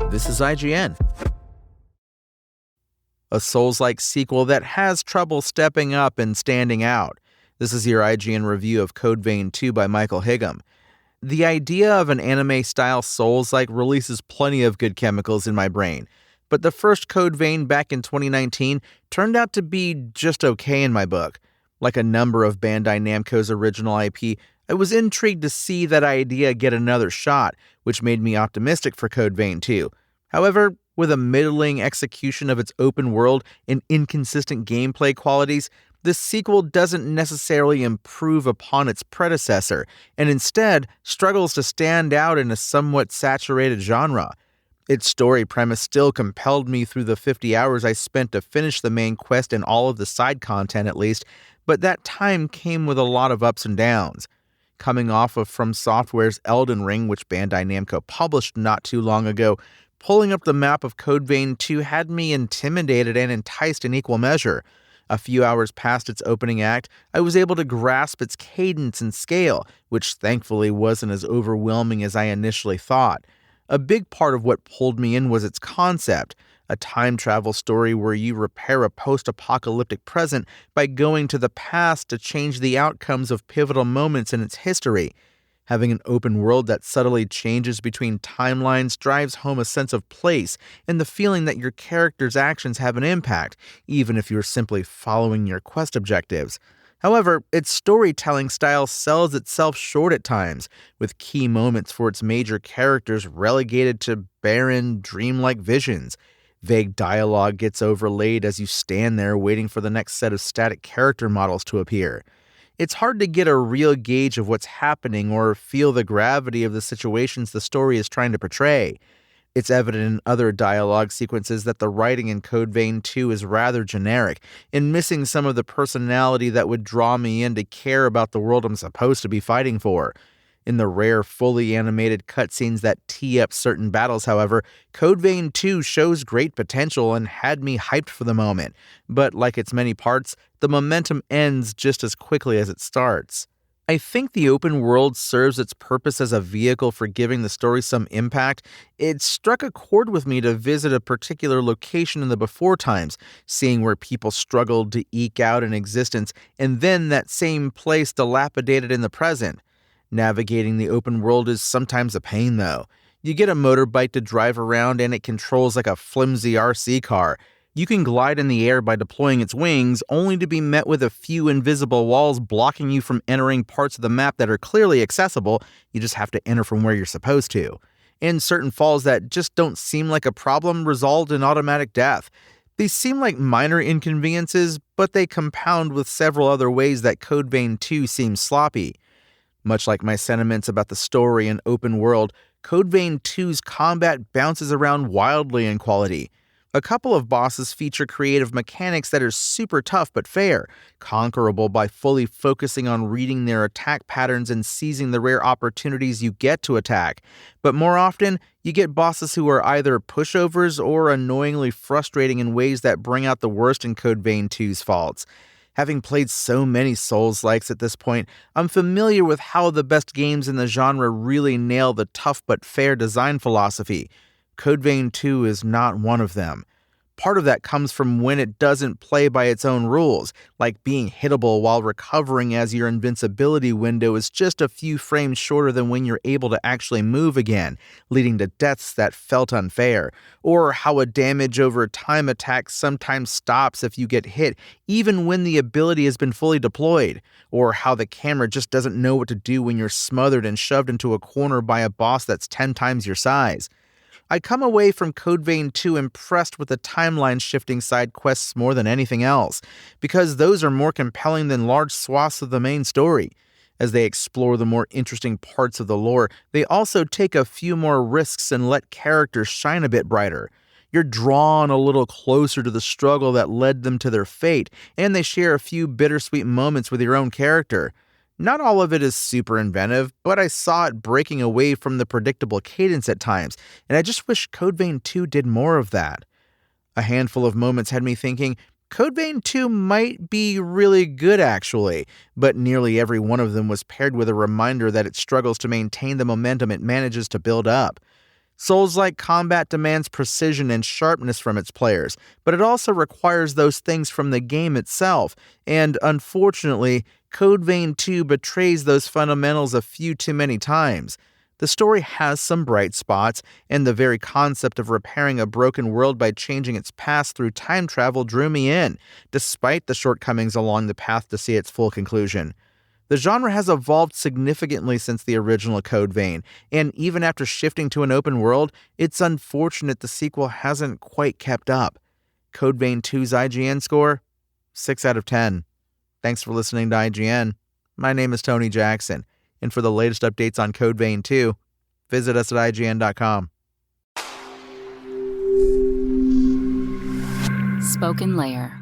This is IGN. A Souls-like sequel that has trouble stepping up and standing out. This is your IGN review of Code Vein 2 by Michael Higham. The idea of an anime-style Souls-like releases plenty of good chemicals in my brain, but the first Code Vein back in 2019 turned out to be just okay in my book. Like a number of Bandai Namco's original IP, I was intrigued to see that idea get another shot, which made me optimistic for Code Vein 2. However, with a middling execution of its open world and inconsistent gameplay qualities, this sequel doesn't necessarily improve upon its predecessor, and instead struggles to stand out in a somewhat saturated genre. Its story premise still compelled me through the 50 hours I spent to finish the main quest and all of the side content at least, but that time came with a lot of ups and downs. Coming off of From Software's Elden Ring, which Bandai Namco published not too long ago, pulling up the map of Code Vein 2 had me intimidated and enticed in equal measure. A few hours past its opening act, I was able to grasp its cadence and scale, which thankfully wasn't as overwhelming as I initially thought. A big part of what pulled me in was its concept, a time travel story where you repair a post-apocalyptic present by going to the past to change the outcomes of pivotal moments in its history. Having an open world that subtly changes between timelines drives home a sense of place and the feeling that your character's actions have an impact, even if you're simply following your quest objectives. However, its storytelling style sells itself short at times, with key moments for its major characters relegated to barren, dreamlike visions. Vague dialogue gets overlaid as you stand there waiting for the next set of static character models to appear. It's hard to get a real gauge of what's happening or feel the gravity of the situations the story is trying to portray. It's evident in other dialogue sequences that the writing in Code Vein 2 is rather generic and missing some of the personality that would draw me in to care about the world I'm supposed to be fighting for. In the rare, fully animated cutscenes that tee up certain battles, however, Code Vein 2 shows great potential and had me hyped for the moment. But like its many parts, the momentum ends just as quickly as it starts. I think the open world serves its purpose as a vehicle for giving the story some impact. It struck a chord with me to visit a particular location in the before times, seeing where people struggled to eke out an existence, and then that same place dilapidated in the present. Navigating the open world is sometimes a pain, though. You get a motorbike to drive around and it controls like a flimsy RC car. You can glide in the air by deploying its wings, only to be met with a few invisible walls blocking you from entering parts of the map that are clearly accessible. You just have to enter from where you're supposed to. And certain falls that just don't seem like a problem result in automatic death. These seem like minor inconveniences, but they compound with several other ways that Code Vein 2 seems sloppy. Much like my sentiments about the story and open world, Code Vein 2's combat bounces around wildly in quality. A couple of bosses feature creative mechanics that are super tough but fair, conquerable by fully focusing on reading their attack patterns and seizing the rare opportunities you get to attack. But more often, you get bosses who are either pushovers or annoyingly frustrating in ways that bring out the worst in Code Vein 2's faults. Having played so many Souls-likes at this point, I'm familiar with how the best games in the genre really nail the tough but fair design philosophy. Code Vein 2 is not one of them. Part of that comes from when it doesn't play by its own rules, like being hittable while recovering as your invincibility window is just a few frames shorter than when you're able to actually move again, leading to deaths that felt unfair, or how a damage over time attack sometimes stops if you get hit, even when the ability has been fully deployed, or how the camera just doesn't know what to do when you're smothered and shoved into a corner by a boss that's 10 times your size. I come away from Code Vein 2 impressed with the timeline-shifting side quests more than anything else, because those are more compelling than large swaths of the main story. As they explore the more interesting parts of the lore, they also take a few more risks and let characters shine a bit brighter. You're drawn a little closer to the struggle that led them to their fate, and they share a few bittersweet moments with your own character. Not all of it is super inventive, but I saw it breaking away from the predictable cadence at times, and I just wish Code Vein 2 did more of that. A handful of moments had me thinking, Code Vein 2 might be really good actually, but nearly every one of them was paired with a reminder that it struggles to maintain the momentum it manages to build up. Souls-like combat demands precision and sharpness from its players, but it also requires those things from the game itself, and unfortunately, Code Vein 2 betrays those fundamentals a few too many times. The story has some bright spots, and the very concept of repairing a broken world by changing its past through time travel drew me in, despite the shortcomings along the path to see its full conclusion. The genre has evolved significantly since the original Code Vein, and even after shifting to an open world, it's unfortunate the sequel hasn't quite kept up. Code Vein 2's IGN score? 6 out of 10. Thanks for listening to IGN. My name is Tony Jackson, and for the latest updates on Code Vein 2, visit us at IGN.com. Spoken Layer.